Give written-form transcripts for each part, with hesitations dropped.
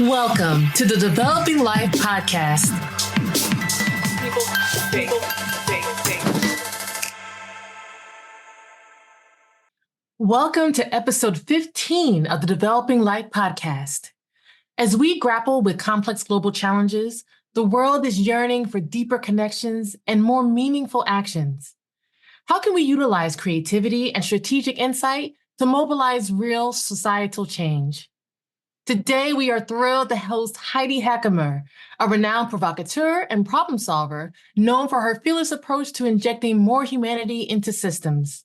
Welcome to the Developing Life Podcast. Welcome to episode 15 of the Developing Life Podcast. As we grapple with complex global challenges, the world is yearning for deeper connections and more meaningful actions. How can we utilize creativity and strategic insight to mobilize real societal change? Today, we are thrilled to host Heidi Hackemer, a renowned provocateur and problem solver known for her fearless approach to injecting more humanity into systems.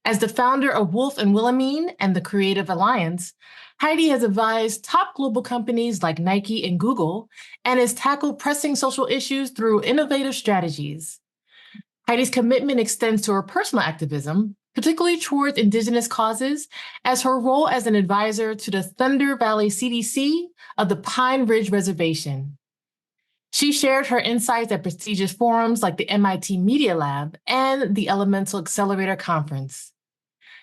As the founder of Wolf and Wilhelmine and the Creative Alliance, Heidi has advised top global companies like Nike and Google and has tackled pressing social issues through innovative strategies. Heidi's commitment extends to her personal activism, particularly towards indigenous causes, as her role as an advisor to the Thunder Valley CDC of the Pine Ridge Reservation. She shared her insights at prestigious forums like the MIT Media Lab and the Elemental Accelerator Conference.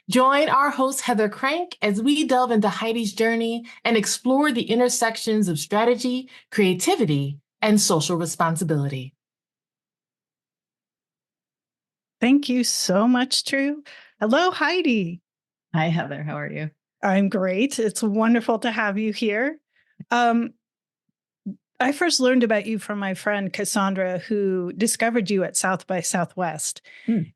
Join our host, Heather Crank, as we delve into Heidi's journey and explore the intersections of strategy, creativity, and social responsibility. Thank you so much, True. Hello, Heidi. Hi, Heather. How are you? I'm great. It's wonderful to have you here. I first learned about you from my friend Cassandra, who discovered you at South by Southwest.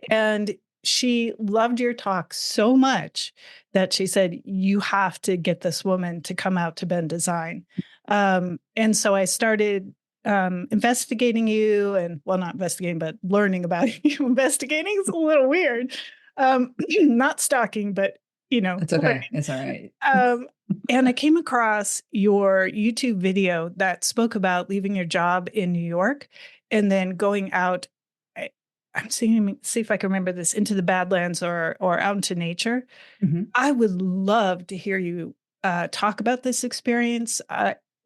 And she loved your talk so much that she said, you have to get this woman to come out to Bend Design. And so I started investigating you and, well, not investigating, but learning about you. Investigating is a little weird. Not stalking, but, It's okay. Learning. It's all right. And I came across your YouTube video that spoke about leaving your job in New York and then going out. I'm seeing, see if I can remember this, into the Badlands or out into nature. Mm-hmm. I would love to hear you talk about this experience.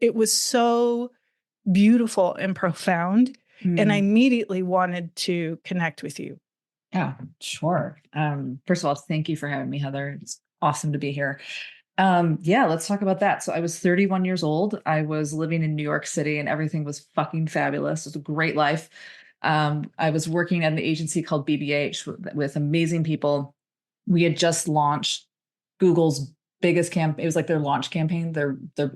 It was so beautiful and profound. And I immediately wanted to connect with you. Yeah, sure. First of all, thank you for having me, Heather. It's awesome to be here. Let's talk about that. So I was 31 years old. I was living in New York City and everything was fucking fabulous. It was a great life. I was working at an agency called BBH with amazing people. We had just launched Google's biggest campaign. It was like their launch campaign,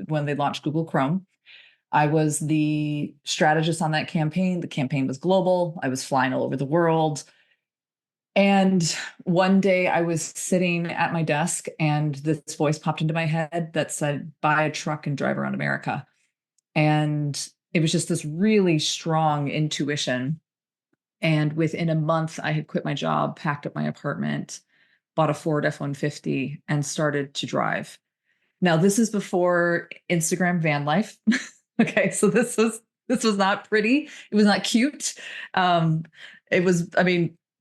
when they launched Google Chrome. I was the strategist on that campaign. The campaign was global. I was flying all over the world. And one day I was sitting at my desk and this voice popped into my head that said, buy a truck and drive around America. And it was just this really strong intuition. And within a month, I had quit my job, packed up my apartment, bought a Ford F-150 and started to drive. Now, this is before Instagram van life. Okay, so this was not pretty. It was not cute.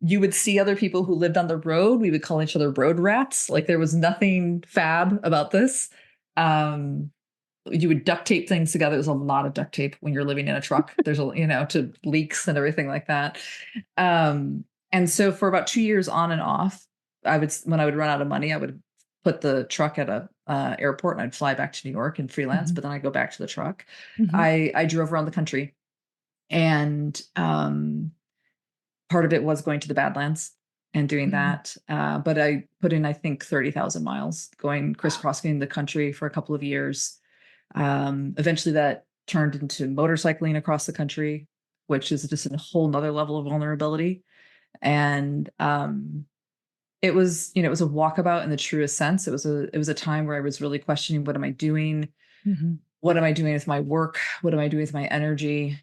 You would see other people who lived on the road. We would call each other road rats. Like there was nothing fab about this. You would duct tape things together. There's a lot of duct tape when you're living in a truck. There's to leaks and everything like that. And so for about 2 years on and off, when I would run out of money, I would put the truck at a airport and I'd fly back to New York and freelance, but then I'd go back to the truck. I drove around the country and part of it was going to the Badlands and doing that. But I put in, I think, 30,000 miles crisscrossing the country for a couple of years. Eventually that turned into motorcycling across the country, which is just a whole nother level of vulnerability. And it was a walkabout in the truest sense. It was a time where I was really questioning, what am I doing? What am I doing with my work? What am I doing with my energy?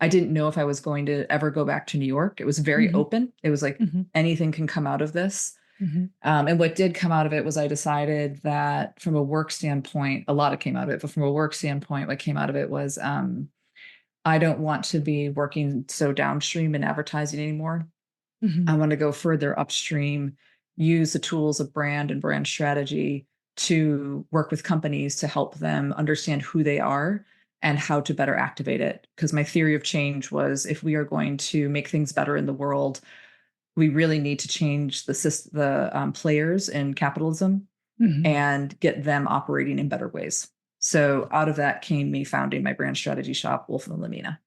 I didn't know if I was going to ever go back to New York. It was very open. It was like anything can come out of this. And what did come out of it was I decided that from a work standpoint, a lot came out of it, but from a work standpoint, what came out of it was I don't want to be working so downstream in advertising anymore. I want to go further upstream, use the tools of brand and brand strategy to work with companies to help them understand who they are and how to better activate it. Because my theory of change was, if we are going to make things better in the world, we really need to change the players in capitalism and get them operating in better ways. So out of that came me founding my brand strategy shop, Wolf and Lamina.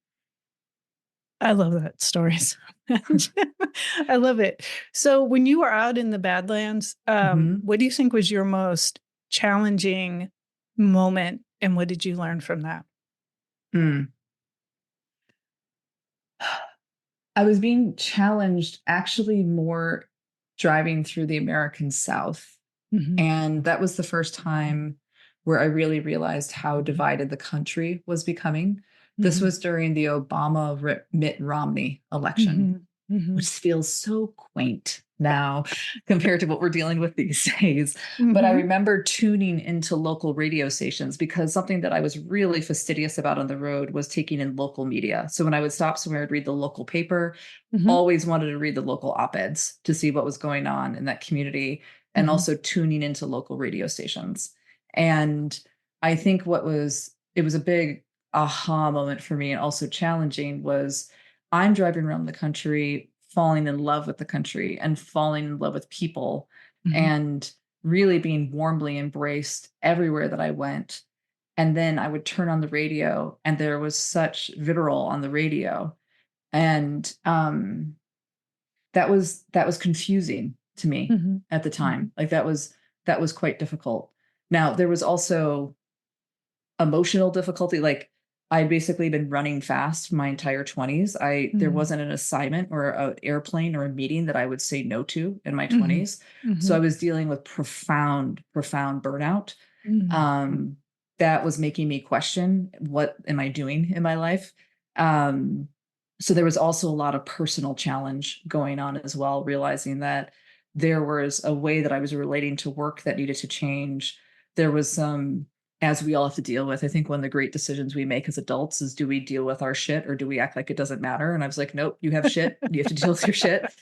I love that story so much. I love it. So when you were out in the Badlands, what do you think was your most challenging moment, and what did you learn from that? I was being challenged actually more driving through the American South. And that was the first time where I really realized how divided the country was becoming. This was during the Obama Mitt Romney election, which feels so quaint now compared to what we're dealing with these days. But I remember tuning into local radio stations because something that I was really fastidious about on the road was taking in local media. So when I would stop somewhere, I'd read the local paper, always wanted to read the local op-eds to see what was going on in that community, and also tuning into local radio stations. And I think it was a big aha moment for me and also challenging was I'm driving around the country, falling in love with the country and falling in love with people and really being warmly embraced everywhere that I went. And then I would turn on the radio and there was such vitriol on the radio. And that was confusing to me at the time. Like that was quite difficult. Now there was also emotional difficulty. Like I'd basically been running fast my entire 20s. There wasn't an assignment or an airplane or a meeting that I would say no to in my 20s. So I was dealing with profound burnout. That was making me question, what am I doing in my life? So there was also a lot of personal challenge going on as well, realizing that there was a way that I was relating to work that needed to change. There was some, as we all have to deal with, I think one of the great decisions we make as adults is, do we deal with our shit or do we act like it doesn't matter? And I was like, nope, you have shit. You have to deal with your shit.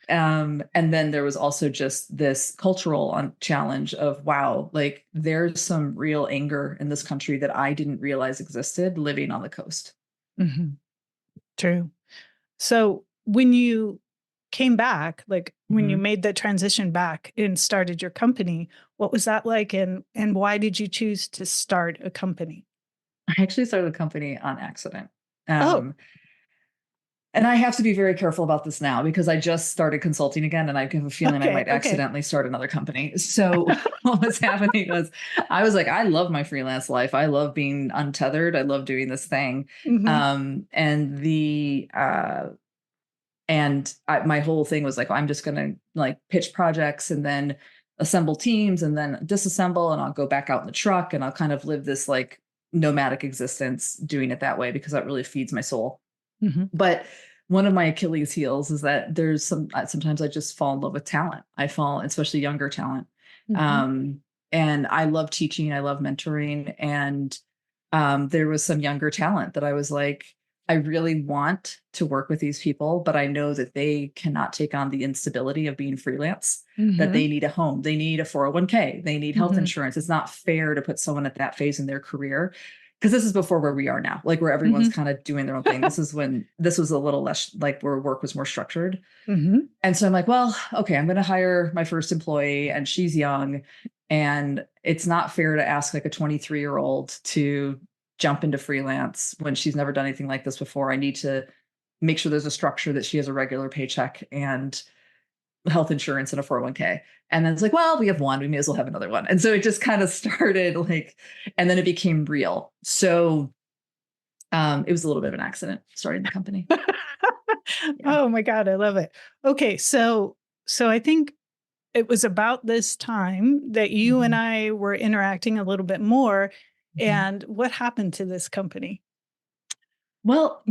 And then there was also just this cultural challenge of, wow, like there's some real anger in this country that I didn't realize existed living on the coast. True. So when you came back, like when you made the transition back and started your company, what was that like? And why did you choose to start a company? I actually started a company on accident. And I have to be very careful about this now because I just started consulting again and I have a feeling I might accidentally start another company. So what was happening was I was like, I love my freelance life. I love being untethered. I love doing this thing. My whole thing was like, I'm just going to like pitch projects and then assemble teams and then disassemble, and I'll go back out in the truck and I'll kind of live this like nomadic existence doing it that way because that really feeds my soul. But one of my Achilles heels is that sometimes I just fall in love with talent. I fall, especially younger talent. And I love teaching. I love mentoring. And there was some younger talent that I was like, I really want to work with these people, but I know that they cannot take on the instability of being freelance, that they need a home, they need a 401k, they need health insurance. It's not fair to put someone at that phase in their career. Because this is before where we are now, like where everyone's kind of doing their own thing. This is when this was a little less like where work was more structured. And so I'm like, well, okay, I'm going to hire my first employee and she's young. And it's not fair to ask like a 23-year-old to jump into freelance when she's never done anything like this before. I need to make sure there's a structure that she has a regular paycheck and health insurance and a 401k. And then it's like, well, we have one, we may as well have another one. And so it just kind of started like, and then it became real. So it was a little bit of an accident starting the company. Oh my God, I love it. Okay. So I think it was about this time that you and I were interacting a little bit more. And what happened to this company? Well,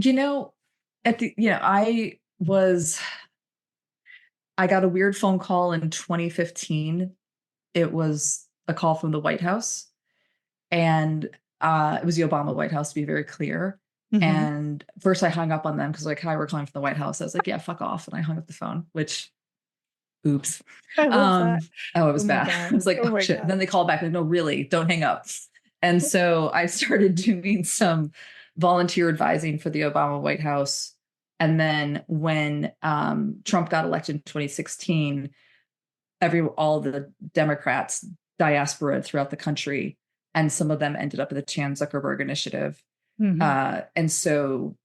I got a weird phone call in 2015. It was a call from the White House, and it was the Obama White House, to be very clear. And first I hung up on them because like, hi, we're calling from the White House. I was like, yeah, fuck off. And I hung up the phone, which, oops. I love that. Oh, it was bad. I was like, oh shit. And then they called back and no, really, don't hang up. And so I started doing some volunteer advising for the Obama White House. And then when Trump got elected in 2016, all the Democrats, diaspora throughout the country, and some of them ended up at the Chan Zuckerberg Initiative. Mm-hmm. And so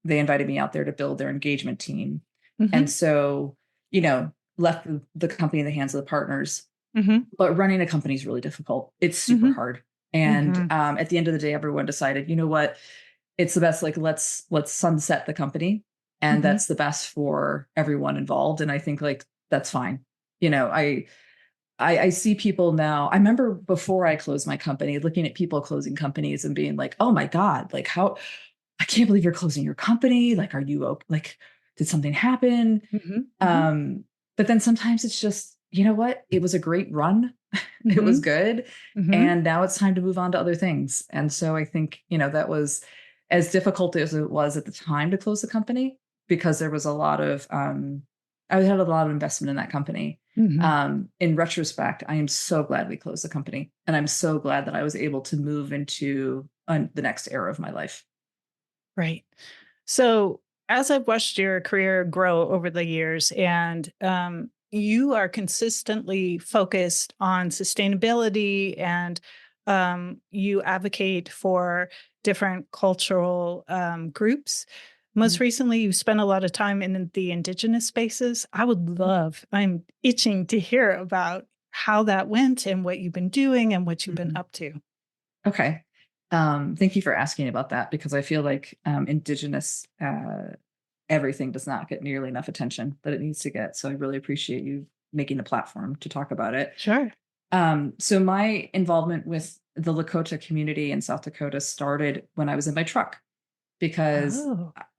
they invited me out there to build their engagement team. Mm-hmm. And so, left the company in the hands of the partners. Mm-hmm. But running a company is really difficult. It's super hard. And at the end of the day, everyone decided, you know what, it's the best, like, let's sunset the company. And that's the best for everyone involved. And I think, like, that's fine. I see people now. I remember before I closed my company, looking at people closing companies and being like, oh my God, like, how, I can't believe you're closing your company. Like, are you okay? Like, did something happen? But then sometimes it's just, you know what? It was a great run. It was good. And now it's time to move on to other things. And so I think, that was as difficult as it was at the time to close the company, because there was a lot of, I had a lot of investment in that company. In retrospect, I am so glad we closed the company. And I'm so glad that I was able to move into the next era of my life. Right. So as I've watched your career grow over the years, and you are consistently focused on sustainability, and you advocate for different cultural groups. Most recently, you spent a lot of time in the indigenous spaces. I'm itching to hear about how that went and what you've been doing and what you've been up to. Okay. Thank you for asking about that, because I feel like indigenous everything does not get nearly enough attention that it needs to get. So I really appreciate you making a platform to talk about it. Sure. So my involvement with the Lakota community in South Dakota started when I was in my truck, because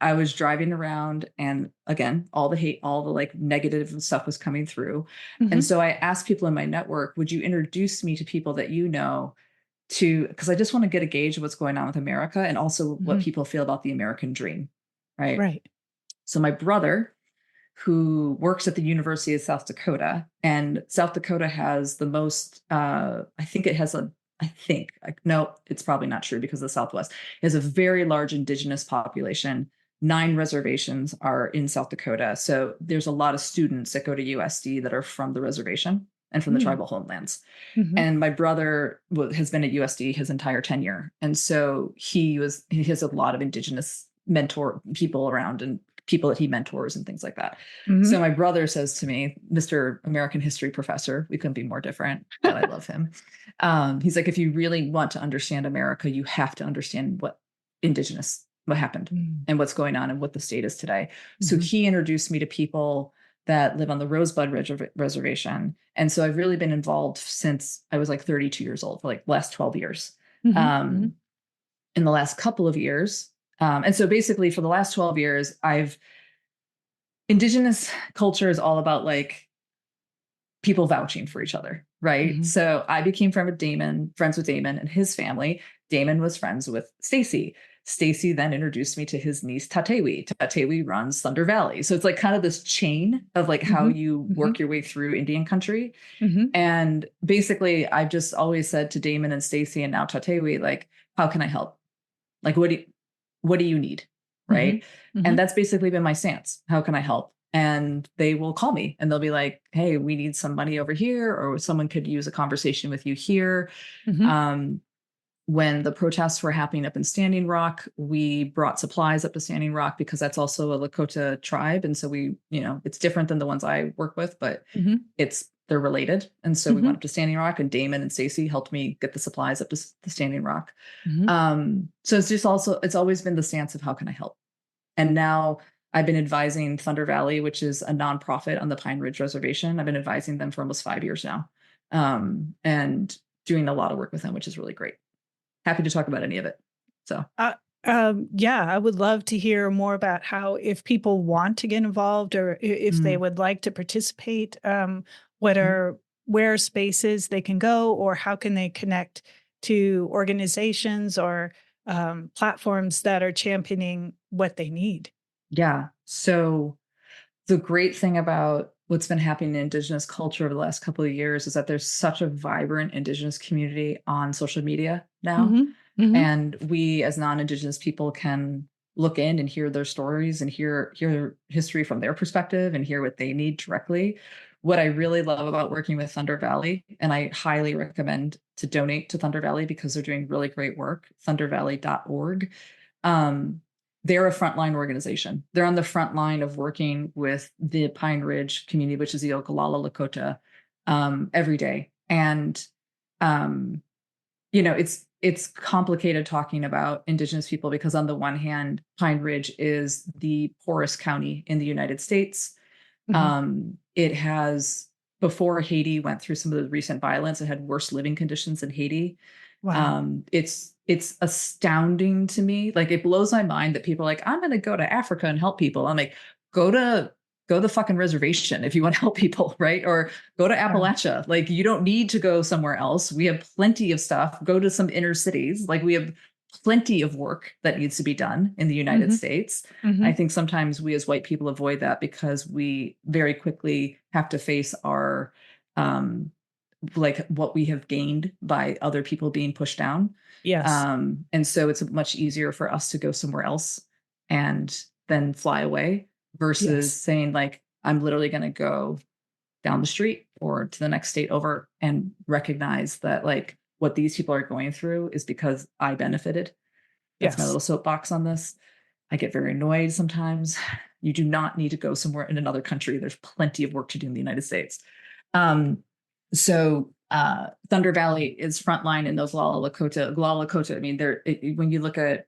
I was driving around, and again, all the hate, all the like negative stuff was coming through. And so I asked people in my network, would you introduce me to people that you know, because I just want to get a gauge of what's going on with America, and also what people feel about the American dream. Right. So my brother, who works at the University of South Dakota, and South Dakota has the most, no, it's probably not true, because the Southwest is a very large indigenous population. 9 reservations are in South Dakota. So there's a lot of students that go to USD that are from the reservation and from the tribal homelands. And my brother has been at USD his entire tenure. And so he has a lot of indigenous mentor people around, and people that he mentors and things like that. So my brother says to me, Mr. American history professor, we couldn't be more different, but I love him. He's like, if you really want to understand America, you have to understand what happened and what's going on and what the state is today. So he introduced me to people that live on the Rosebud Ridge Reservation. And so I've really been involved since I was like 32 years old, for like the last 12 years. In the last couple of years, and so basically for the last 12 years, indigenous culture is all about like people vouching for each other, right? So I became friends with Damon and his family. Damon was friends with Stacy. Stacy then introduced me to his niece, Tatewi. Tatewi runs Thunder Valley. So it's like kind of this chain of like how you work your way through Indian country. And basically I've just always said to Damon and Stacy, and now Tatewi, like, how can I help? Like, what do you need? Right. And that's basically been my stance. How can I help? And they will call me and they'll be like, hey, we need some money over here, or someone could use a conversation with you here. When the protests were happening up in Standing Rock, we brought supplies up to Standing Rock, because that's also a Lakota tribe. And so it's different than the ones I work with, but they're related. And so we went up to Standing Rock, and Damon and Stacy helped me get the supplies up to the Standing Rock. So it's always been the stance of how can I help? And now I've been advising Thunder Valley, which is a nonprofit on the Pine Ridge Reservation. I've been advising them for almost 5 years now, and doing a lot of work with them, which is really great. Happy to talk about any of it. So, I would love to hear more about how, if people want to get involved, or if they would like to participate, where spaces they can go, or how can they connect to organizations or platforms that are championing what they need. Yeah. So the great thing about what's been happening in indigenous culture over the last couple of years is that there's such a vibrant indigenous community on social media now. And we as non-indigenous people can look in and hear their stories and hear history from their perspective and hear what they need directly, what I really love about working with Thunder Valley, and I highly recommend to donate to Thunder Valley because they're doing really great work, thundervalley.org. They're a frontline organization. They're on the front line of working with the Pine Ridge community, which is the Oglala Lakota, every day. And, it's complicated talking about Indigenous people because on the one hand, Pine Ridge is the poorest county in the United States. It has, before Haiti went through some of the recent violence, it had worse living conditions in Haiti. Wow. It's astounding to me. Like, it blows my mind that people are like, I'm going to go to Africa and help people. I'm like, go to the fucking reservation if you want to help people, right? Or go to Appalachia. Like, you don't need to go somewhere else. We have plenty of stuff. Go to some inner cities. Like, we have plenty of work that needs to be done in the United States. I think sometimes we as white people avoid that because we very quickly have to face our like what we have gained by other people being pushed down. Yes. And so it's much easier for us to go somewhere else and then fly away versus saying, like, I'm literally going to go down the street or to the next state over and recognize that, like, what these people are going through is because I benefited. That's my little soapbox on this. I get very annoyed sometimes. You do not need to go somewhere in another country. There's plenty of work to do in the United States. So Thunder Valley is frontline in those Oglala Lakota. I mean, when you look at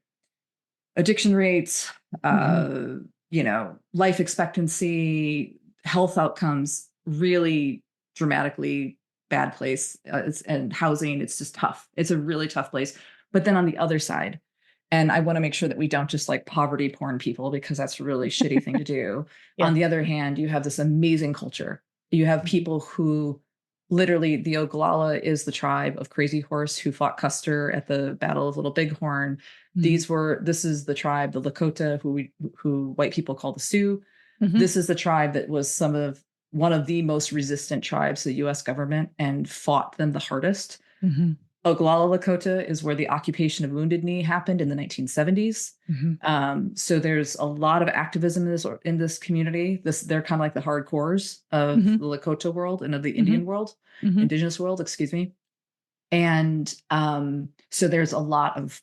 addiction rates, life expectancy, health outcomes, really dramatically bad place. And housing, it's just tough. It's a really tough place. But then on the other side, and I want to make sure that we don't just like poverty porn people because that's a really shitty thing to do. On the other hand, you have this amazing culture. You have people who literally, the Oglala is the tribe of Crazy Horse who fought Custer at the Battle of Little Bighorn. This is the tribe, the Lakota, who white people call the Sioux. This is the tribe that was one of the most resistant tribes to the U.S. government and fought them the hardest. Oglala Lakota is where the occupation of Wounded Knee happened in the 1970s. So there's a lot of activism in this community. They're kind of like the hardcores of the Lakota world and of the Indian world, indigenous world, excuse me. And so there's a lot of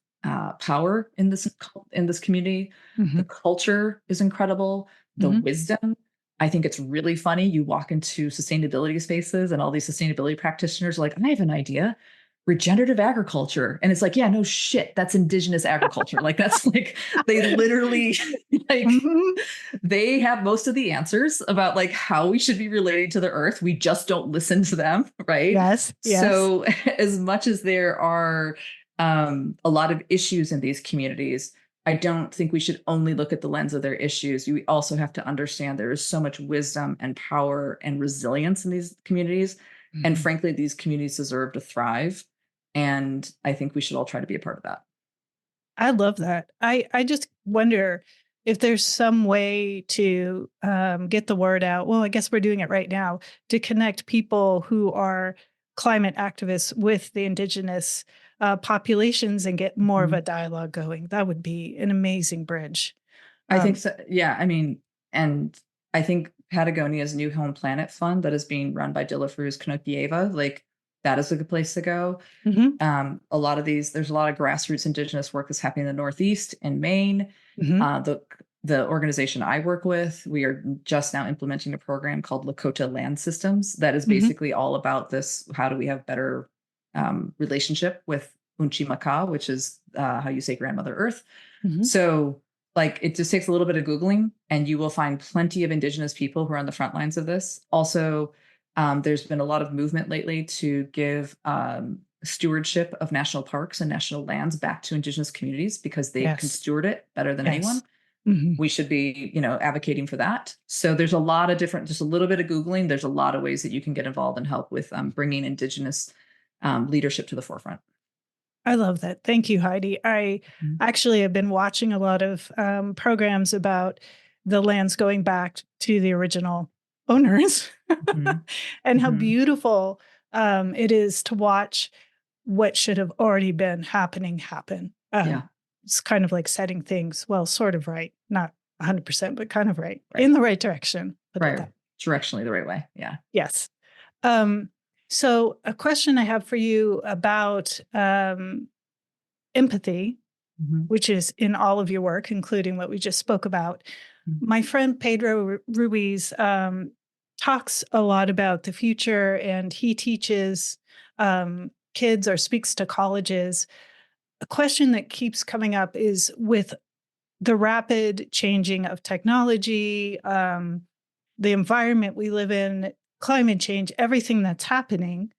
power in this community. The culture is incredible. The wisdom. I think it's really funny. You walk into sustainability spaces and all these sustainability practitioners are like, I have an idea. Regenerative agriculture. And it's like, yeah, no shit. That's indigenous agriculture. Like, that's like, they literally like, they have most of the answers about like how we should be relating to the earth. We just don't listen to them. Right. Yes. So as much as there are a lot of issues in these communities, I don't think we should only look at the lens of their issues. We also have to understand there is so much wisdom and power and resilience in these communities. And frankly, these communities deserve to thrive. And I think we should all try to be a part of that. I love that. I just wonder if there's some way to get the word out. Well, I guess we're doing it right now to connect people who are climate activists with the indigenous populations and get more of a dialogue going. That would be an amazing bridge. I think so. Yeah. I mean, and I think Patagonia's New Home Planet Fund that is being run by De La Fru's Canuck-Eva, like, that is a good place to go. There's a lot of grassroots indigenous work that's happening in the Northeast and Maine. The organization I work with, we are just now implementing a program called Lakota Land Systems that is basically all about this. How do we have better relationship with Unchi-Maka, which is how you say grandmother earth. So like, it just takes a little bit of Googling and you will find plenty of indigenous people who are on the front lines of this. Also, there's been a lot of movement lately to give stewardship of national parks and national lands back to indigenous communities because they can steward it better than anyone. We should be, advocating for that. So there's a lot of just a little bit of Googling. There's a lot of ways that you can get involved and help with bringing indigenous leadership to the forefront. I love that. Thank you, Heidi. I actually have been watching a lot of programs about the lands going back to the original owners and how beautiful it is to watch what should have already been happening happen. It's kind of like setting things, well, sort of right, not 100%, but kind of right, in the right direction. directionally the right way. Yeah. Yes. So a question I have for you about empathy, which is in all of your work, including what we just spoke about. My friend Pedro Ruiz talks a lot about the future, and he teaches kids or speaks to colleges. A question that keeps coming up is, with the rapid changing of technology, the environment we live in, climate change, everything that's happening,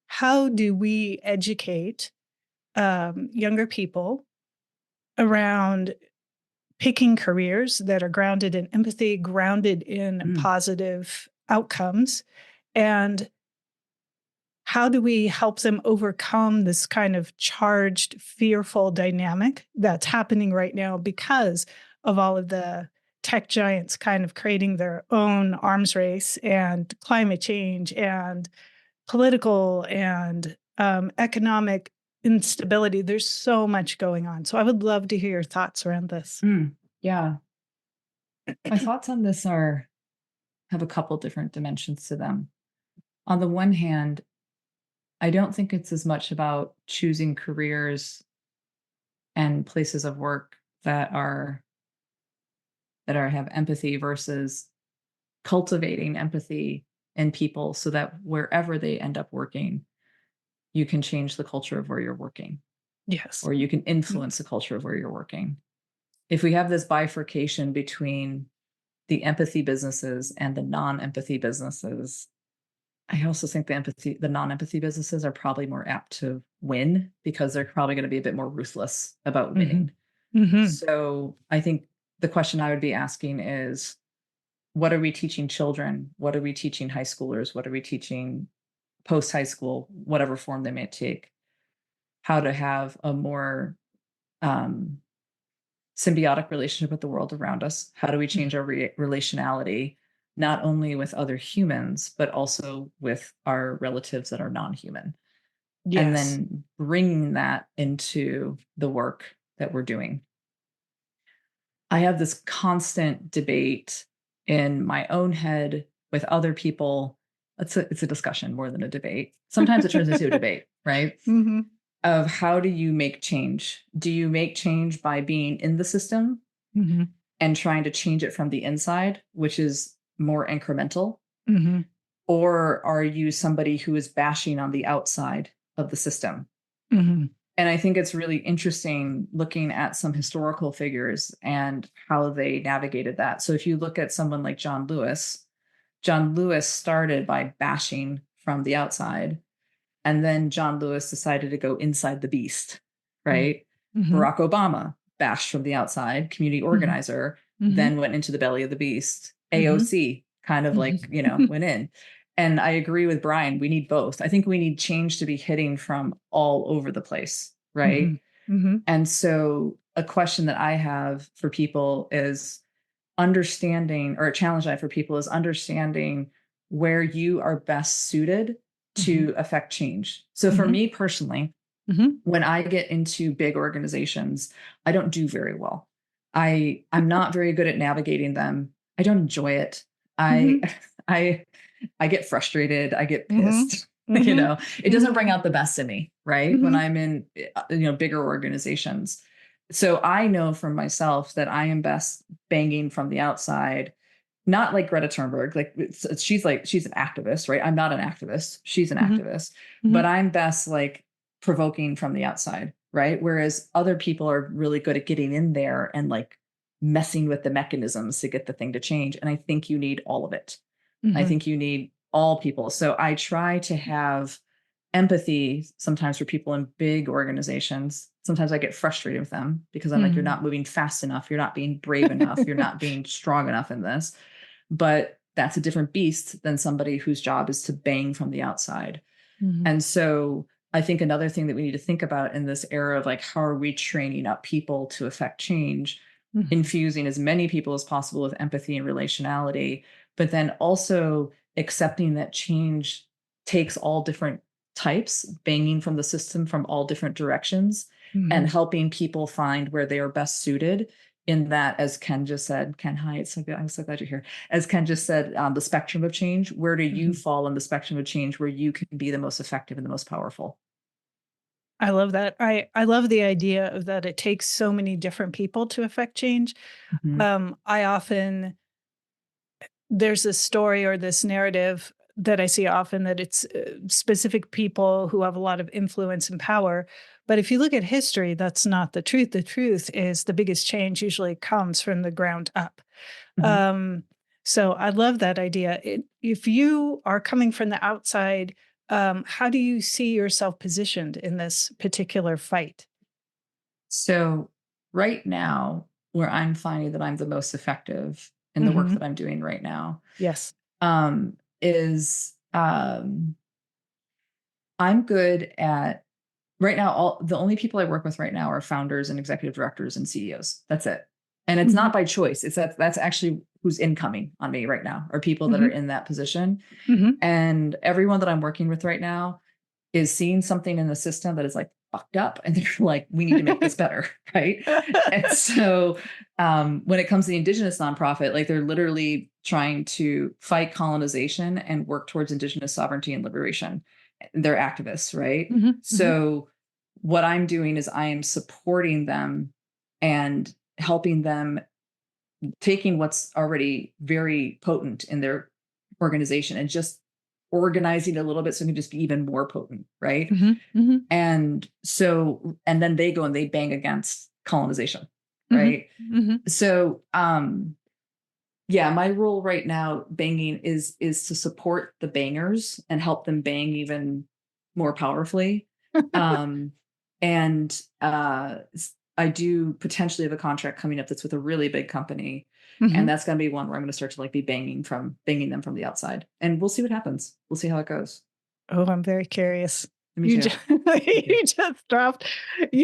how do we educate younger people around picking careers that are grounded in empathy, grounded in positive outcomes? And how do we help them overcome this kind of charged, fearful dynamic that's happening right now because of all of the tech giants kind of creating their own arms race and climate change and political and economic instability? There's so much going on. So I would love to hear your thoughts around this. Yeah. My thoughts on this have a couple different dimensions to them. On the one hand, I don't think it's as much about choosing careers and places of work that have empathy versus cultivating empathy in people so that wherever they end up working, you can change the culture of where you're working. Yes. Or you can influence the culture of where you're working. If we have this bifurcation between the empathy businesses and the non-empathy businesses, I also think the non-empathy businesses are probably more apt to win because they're probably going to be a bit more ruthless about winning. So I think the question I would be asking is, what are we teaching children? What are we teaching high schoolers? What are we teaching post-high school, whatever form they may take? How to have a more symbiotic relationship with the world around us? How do we change our relationality, not only with other humans, but also with our relatives that are non-human? Yes. And then bringing that into the work that we're doing. I have this constant debate in my own head with other people. It's a discussion more than a debate. Sometimes it turns into a debate, right? Of how do you make change? Do you make change by being in the system and trying to change it from the inside, which is more incremental? Or are you somebody who is bashing on the outside of the system? And I think it's really interesting looking at some historical figures and how they navigated that. So if you look at someone like John Lewis started by bashing from the outside. And then John Lewis decided to go inside the beast, right? Barack Obama bashed from the outside, community organizer, then went into the belly of the beast. AOC kind of like, went in. And I agree with Brian. We need both. I think we need change to be hitting from all over the place, right? And so a question that I have for people is understanding, or a challenge I have for people is understanding where you are best suited to affect change. So for me personally, when I get into big organizations, I don't do very well. I'm not very good at navigating them. I don't enjoy it. I get frustrated. I get pissed. It doesn't bring out the best in me, right? When I'm in, bigger organizations. So I know from myself that I am best banging from the outside, not like Greta Thunberg. Like she's an activist, right? I'm not an activist. She's an activist, but I'm best like provoking from the outside, right? Whereas other people are really good at getting in there and like messing with the mechanisms to get the thing to change. And I think you need all of it. I think you need all people. So I try to have empathy sometimes for people in big organizations. Sometimes I get frustrated with them because I'm like, you're not moving fast enough. You're not being brave enough. You're not being strong enough in this. But that's a different beast than somebody whose job is to bang from the outside. And so I think another thing that we need to think about in this era of like, how are we training up people to affect change, infusing as many people as possible with empathy and relationality, but then also accepting that change takes all different types, banging from the system from all different directions, and helping people find where they are best suited in that, as Ken just said, Ken, hi, it's so good. I'm so glad you're here. As Ken just said, the spectrum of change, where do you fall on the spectrum of change where you can be the most effective and the most powerful? I love that. I love the idea of that it takes so many different people to affect change. I often, there's this story or this narrative that I see often that it's specific people who have a lot of influence and power. But if you look at history, that's not the truth. The truth is the biggest change usually comes from the ground up. Um, so I love that idea. If you are coming from the outside, how do you see yourself positioned in this particular fight? So right now, where I'm finding that I'm the most effective in the work that I'm doing right now, Yes. is I'm good at right now. The only people I work with right now are founders and executive directors and CEOs. That's it. And it's not by choice. It's that's actually who's incoming on me right now, are people that are in that position. And everyone that I'm working with right now is seeing something in the system that is like fucked up. And they're like, we need to make this better. Right. And so when it comes to the indigenous nonprofit, like they're literally trying to fight colonization and work towards indigenous sovereignty and liberation. They're activists, right? So what I'm doing is I am supporting them and helping them, taking what's already very potent in their organization and just organizing it a little bit so it can just be even more potent, right? And so, and then they go and they bang against colonization, right? So yeah, my role right now banging is to support the bangers and help them bang even more powerfully. And I do potentially have a contract coming up that's with a really big company. And that's going to be one where I'm going to start to like be banging them from the outside. And we'll see what happens. We'll see how it goes. Oh, I'm very curious. Me too. You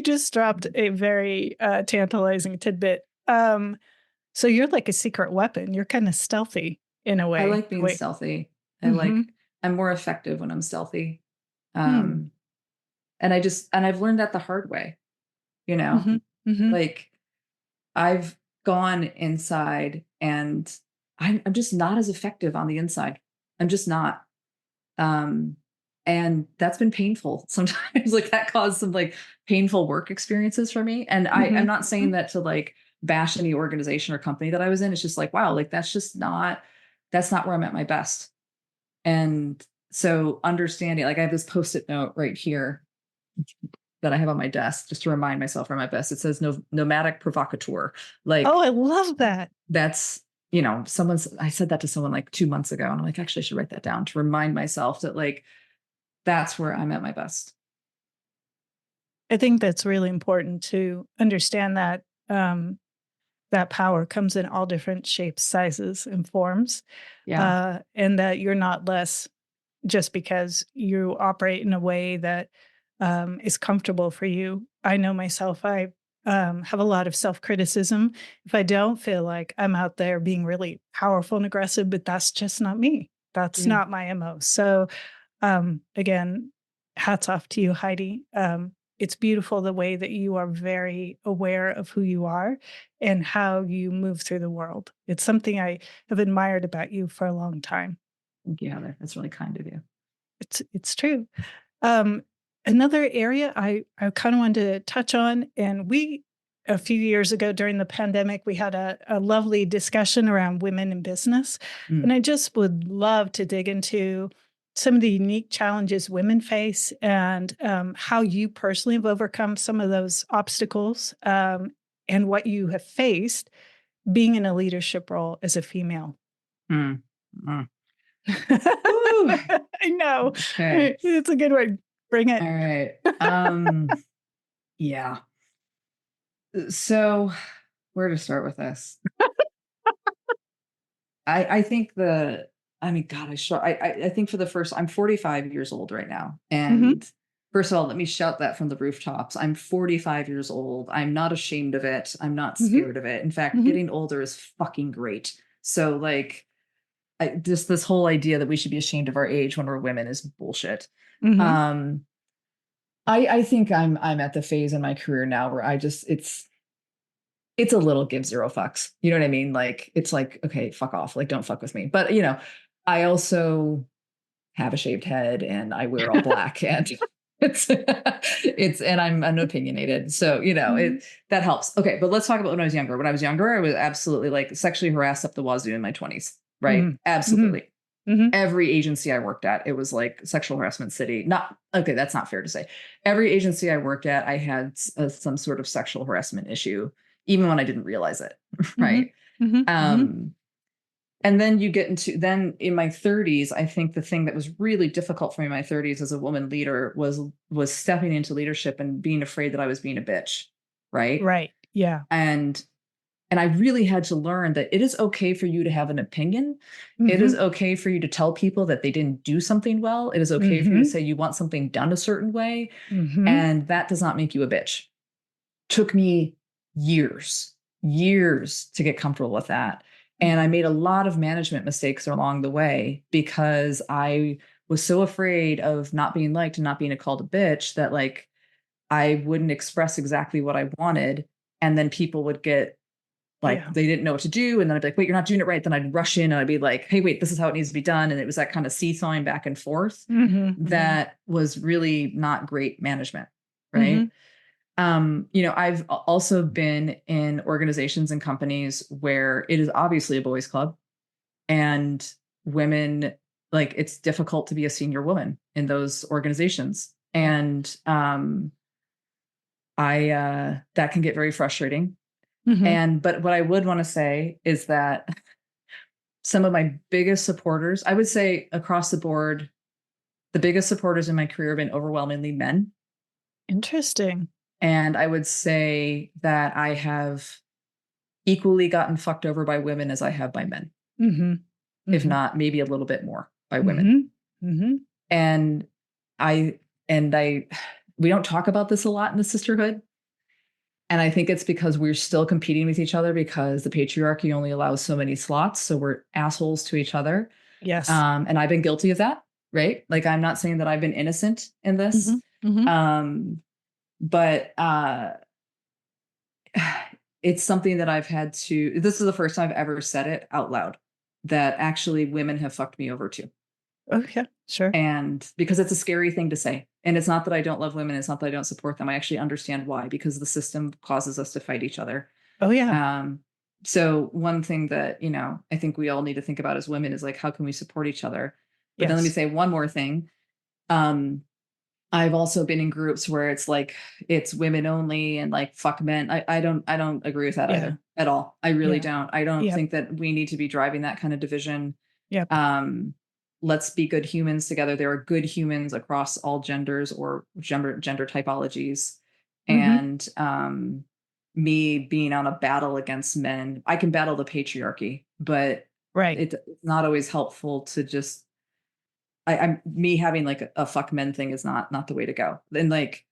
just dropped a very tantalizing tidbit. So you're like a secret weapon. You're kind of stealthy in a way. I like being stealthy. I'm more effective when I'm stealthy. And I've learned that the hard way, you know, like I've gone inside and I'm just not as effective on the inside. I'm just not. And that's been painful sometimes. Like that caused some like painful work experiences for me. And I'm not saying that to like bash any organization or company that I was in. It's just like, wow, like that's not where I'm at my best. And so understanding, like I have this Post-it note right here that I have on my desk just to remind myself where I'm at best. It says nomadic provocateur. Like, oh, I love that. That's, you know, I said that to someone like 2 months ago. And I'm like, actually, I should write that down to remind myself that like, that's where I'm at my best. I think that's really important to understand that that power comes in all different shapes, sizes, and forms. Yeah. And that you're not less just because you operate in a way that is comfortable for you. I know myself, I have a lot of self-criticism if I don't feel like I'm out there being really powerful and aggressive, but that's just not me. That's not my MO. So again, hats off to you, Heidi. It's beautiful the way that you are very aware of who you are and how you move through the world. It's something I have admired about you for a long time. Thank you, Heather. That's really kind of you. It's true. Another area I kind of wanted to touch on, and a few years ago during the pandemic, we had a lovely discussion around women in business. And I just would love to dig into some of the unique challenges women face and how you personally have overcome some of those obstacles and what you have faced being in a leadership role as a female. I know. Okay. It's a good word. Bring it. All right. Yeah. So where to start with this? I think I think for the first, I'm 45 years old right now. And first of all, let me shout that from the rooftops. I'm 45 years old. I'm not ashamed of it. I'm not scared of it. In fact, getting older is fucking great. So like, just this whole idea that we should be ashamed of our age when we're women is bullshit. I think I'm at the phase in my career now where it's a little give zero fucks. You know what I mean? Like, it's like, okay, fuck off. Like, don't fuck with me. But, I also have a shaved head and I wear all black and and I'm opinionated. So, that helps. Okay. But let's talk about when I was younger. When I was younger, I was absolutely like sexually harassed up the wazoo in my 20s. Right. Mhm. Absolutely. Mhm. Every agency I worked at, it was like sexual harassment city. Okay, that's not fair to say. Every agency I worked at, I had some sort of sexual harassment issue, even when I didn't realize it, right? Mhm. Mhm. And then then in my 30s, I think the thing that was really difficult for me in my 30s as a woman leader was stepping into leadership and being afraid that I was being a bitch, right? Right. Yeah. And I really had to learn that it is okay for you to have an opinion. It Mhm. is okay for you to tell people that they didn't do something well. It is okay for you to say you want something done a certain way. Mhm. And that does not make you a bitch. Took me years to get comfortable with that. And I made a lot of management mistakes along the way because I was so afraid of not being liked and not being called a bitch that like I wouldn't express exactly what I wanted. And then people would get like, Yeah. they didn't know what to do. And then I'd be like, wait, you're not doing it right. Then I'd rush in and I'd be like, hey, wait, this is how it needs to be done. And it was that kind of seesawing back and forth Mhm. that was really not great management. Mhm. Right. I've also been in organizations and companies where it is obviously a boys' club and women, like it's difficult to be a senior woman in those organizations. And that can get very frustrating. Mhm. But what I would want to say is that some of my biggest supporters, I would say across the board, the biggest supporters in my career have been overwhelmingly men. Interesting. And I would say that I have equally gotten fucked over by women as I have by men, Mhm. if Mhm. not maybe a little bit more by women. Mhm. Mhm. And I, and I, we don't talk about this a lot in the sisterhood. And I think it's because we're still competing with each other because the patriarchy only allows so many slots. So we're assholes to each other. Yes. And I've been guilty of that, right? Like, I'm not saying that I've been innocent in this. Mhm. Mhm. But it's something that I've had to, this is the first time I've ever said it out loud, that actually women have fucked me over too. Okay. Sure. And because it's a scary thing to say. And it's not that I don't love women. It's not that I don't support them. I actually understand why, because the system causes us to fight each other. Oh yeah. So one thing that, I think we all need to think about as women is like, how can we support each other? But then let me Yes. say one more thing. I've also been in groups where it's like, it's women only and like, fuck men. I don't agree with that Yeah. either at all. I really Yeah. don't. I don't Yep. think that we need to be driving that kind of division. Yep. Let's be good humans together. There are good humans across all genders or gender typologies. Mhm. And me being on a battle against men, I can battle the patriarchy, but Right. it's not always helpful to just I'm me having like a fuck men thing is not the way to go. And like,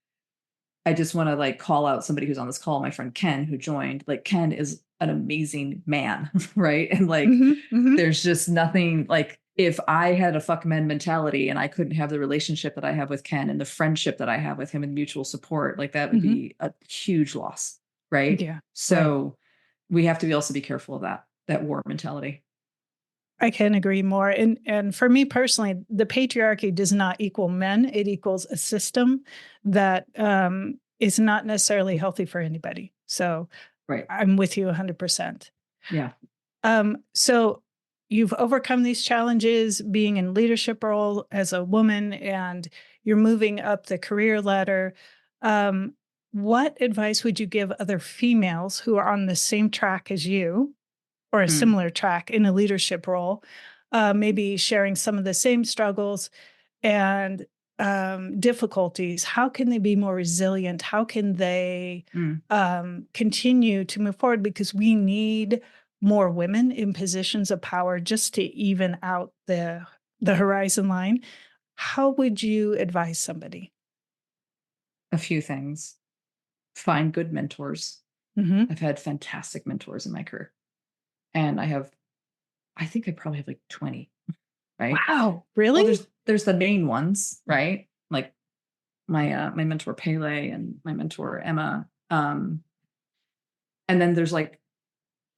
I just want to like call out somebody who's on this call, my friend Ken, who joined. Like, Ken is an amazing man, right? And like, Mhm. Mhm. there's just nothing like, if I had a fuck men mentality and I couldn't have the relationship that I have with Ken and the friendship that I have with him and mutual support, like that would Mhm. be a huge loss, right? Yeah. Right. So we have to also be careful of that war mentality. I can agree more. And for me personally, the patriarchy does not equal men. It equals a system that is not necessarily healthy for anybody. So Right. I'm with you 100%. Yeah. So you've overcome these challenges being in leadership role as a woman, and you're moving up the career ladder. What advice would you give other females who are on the same track as you, or a Mm. similar track in a leadership role, maybe sharing some of the same struggles and difficulties? How can they be more resilient? How can they continue to move forward? Because we need more women in positions of power just to even out the horizon line. How would you advise somebody? A few things. Find good mentors. Mm-hmm. I've had fantastic mentors in my career. And I think I probably have like 20, right? Wow, Well, really? there's the main ones, right? Like my mentor Pele and my mentor Emma. And then there's like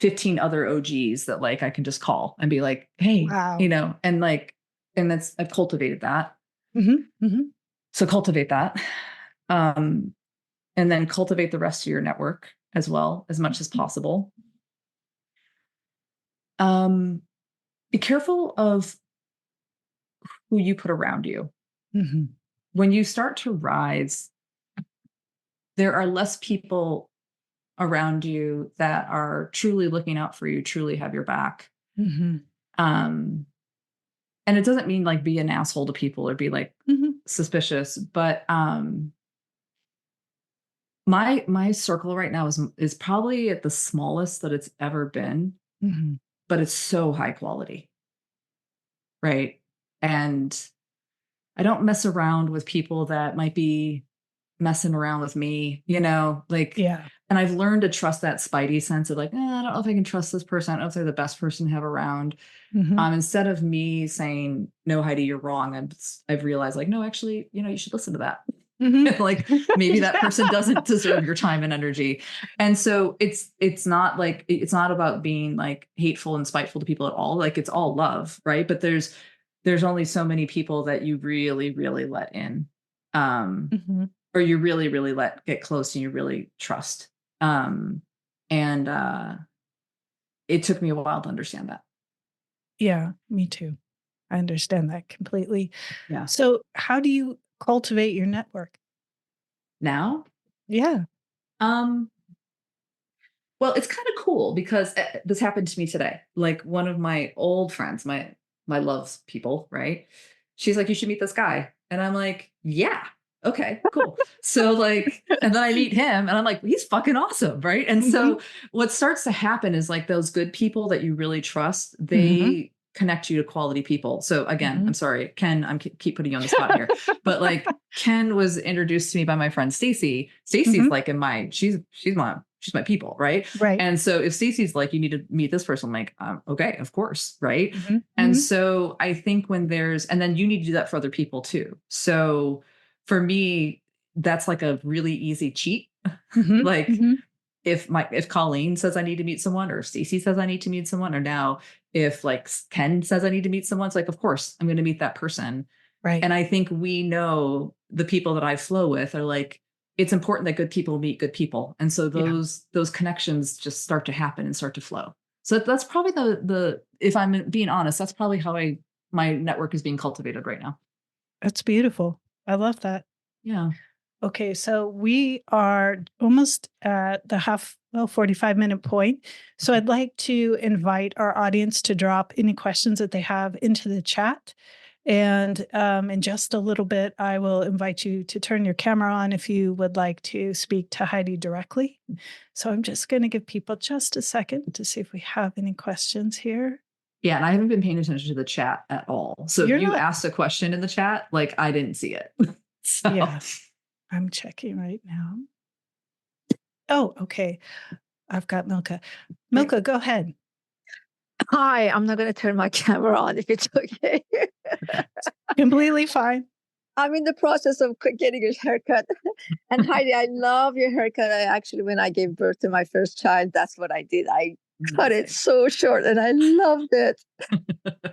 15 other OGs that like I can just call and be like, hey, Wow. and like, and I've cultivated that. Mm-hmm. Mm-hmm. So cultivate that. And then cultivate the rest of your network as well, as much as possible. Be careful of who you put around you. Mm-hmm. When you start to rise, there are less people around you that are truly looking out for you, truly have your back. Mm-hmm. And it doesn't mean like be an asshole to people or be like suspicious, but my circle right now is probably at the smallest that it's ever been, but it's so high quality. Right. And I don't mess around with people that might be messing around with me, like, and I've learned to trust that spidey sense of like, I don't know if I can trust this person. I don't know if they're the best person to have around. Instead of me saying, no, Heidi, you're wrong. I've realized like, no, actually, you should listen to that. Like maybe that person doesn't deserve your time and energy. And so it's not about being like hateful and spiteful to people at all. Like it's all love. Right. But there's only so many people that you really, really let in. Or you really, really let get close and you really trust. And it took me a while to understand that. Yeah, me too. I understand that completely. Yeah. So how do you cultivate your network now? Yeah. Well, it's kind of cool because this happened to me today. Like one of my old friends, my loves people, right? She's like, you should meet this guy. And I'm like, yeah, okay, cool. So like, and then I meet him and I'm like, he's fucking awesome. Right. And so what starts to happen is like those good people that you really trust, they connect you to quality people. So again, I'm sorry, Ken, keep putting you on the spot here, but like Ken was introduced to me by my friend Stacy. Stacy's like she's my people. Right. Right. And so if Stacy's like, you need to meet this person, I'm like, okay, of course. Right. And so I think and then you need to do that for other people too. So for me, that's like a really easy cheat. Like if Colleen says I need to meet someone, or Stacy says I need to meet someone, or now if like Ken says I need to meet someone, it's like, of course I'm going to meet that person. Right. And I think we know the people that I flow with are like, it's important that good people meet good people. And so those connections just start to happen and start to flow. So that's probably the if I'm being honest, that's probably how my network is being cultivated right now. That's beautiful. I love that. Yeah. Okay, so we are almost at the 45-minute point. So I'd like to invite our audience to drop any questions that they have into the chat. And in just a little bit, I will invite you to turn your camera on if you would like to speak to Heidi directly. So I'm just going to give people just a second to see if we have any questions here. Yeah, and I haven't been paying attention to the chat at all. So if you asked a question in the chat, like I didn't see it. So. Yeah, I'm checking right now. Oh, okay. I've got Milka. Milka, go ahead. Hi, I'm not going to turn my camera on if it's okay. Completely fine. I'm in the process of getting a haircut. And Heidi, I love your haircut. When I gave birth to my first child, that's what I did. I cut it so short and I loved it.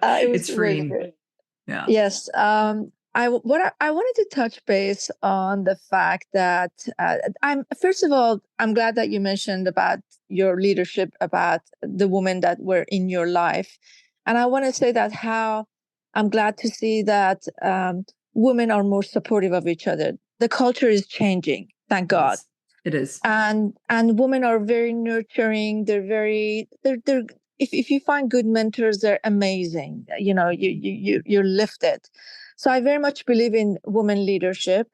It was free. Really good. Yeah. Yes. I wanted to touch base on the fact that first of all, I'm glad that you mentioned about your leadership, about the women that were in your life. And I want to say that how I'm glad to see that women are more supportive of each other. The culture is changing, thank God. It is. And women are very nurturing. They're if you find good mentors, they're amazing. You're lifted. So I very much believe in women leadership,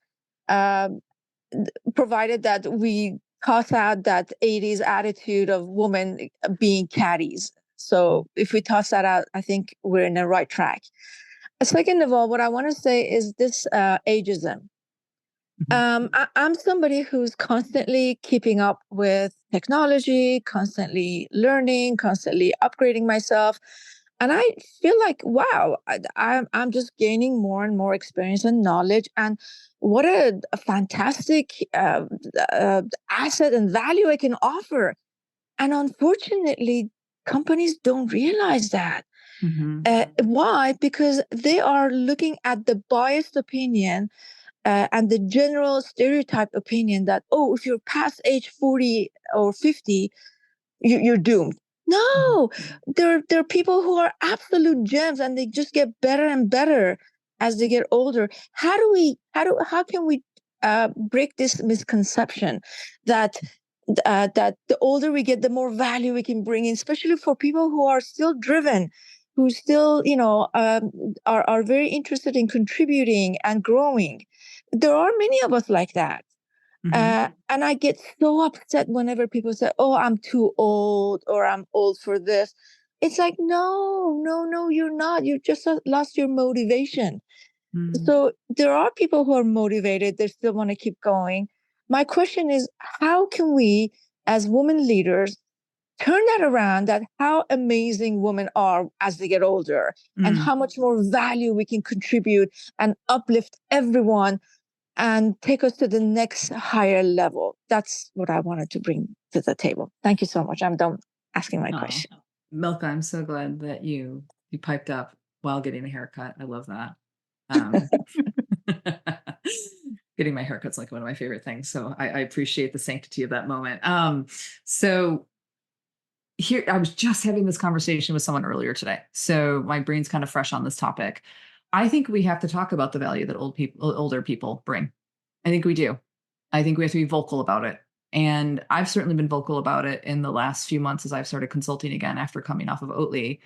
provided that we toss out that 80s attitude of women being caddies. So if we toss that out, I think we're in the right track. Second of all, what I want to say is this ageism. I'm somebody who's constantly keeping up with technology, constantly learning, constantly upgrading myself. And I feel like, wow, I'm just gaining more and more experience and knowledge. And what a fantastic asset and value I can offer. And unfortunately, companies don't realize that. Why? Because they are looking at the biased opinion and the general stereotype opinion that, oh, if you're past age 40 or 50, you're doomed. No, there are people who are absolute gems and they just get better and better as they get older. How can we break this misconception that that the older we get, the more value we can bring in, especially for people who are still driven, who still, are very interested in contributing and growing. There are many of us like that. And I get so upset whenever people say, oh, I'm too old or I'm old for this. It's like, no, you're not. You just lost your motivation. So there are people who are motivated. They still want to keep going. My question is, how can we, as women leaders, turn that around, that how amazing women are as they get older and how much more value we can contribute and uplift everyone and take us to the next higher level? That's what I wanted to bring to the table. Thank you so much. I'm done asking my question. Milka, I'm so glad that you piped up while getting a haircut. I love that. Getting my haircut's like one of my favorite things. So I appreciate the sanctity of that moment. So here, I was just having this conversation with someone earlier today. So my brain's kind of fresh on this topic. I think we have to talk about the value that older people bring. I think we do. I think we have to be vocal about it. And I've certainly been vocal about it in the last few months as I've started consulting again after coming off of Oatly,